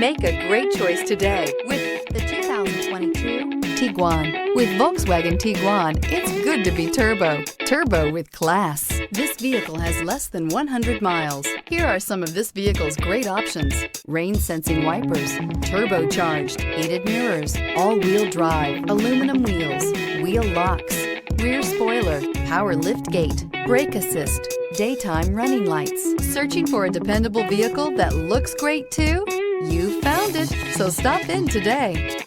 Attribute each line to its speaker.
Speaker 1: Make a great choice today with the 2022 Tiguan. With Volkswagen Tiguan, it's good to be turbo. Turbo with class. This vehicle has less than 100 miles. Here are some of this vehicle's great options: rain-sensing wipers, turbocharged, heated mirrors, all-wheel drive, aluminum wheels, wheel locks, rear spoiler, power liftgate, brake assist, daytime running lights. Searching for a dependable vehicle that looks great too? You found it, so stop in today.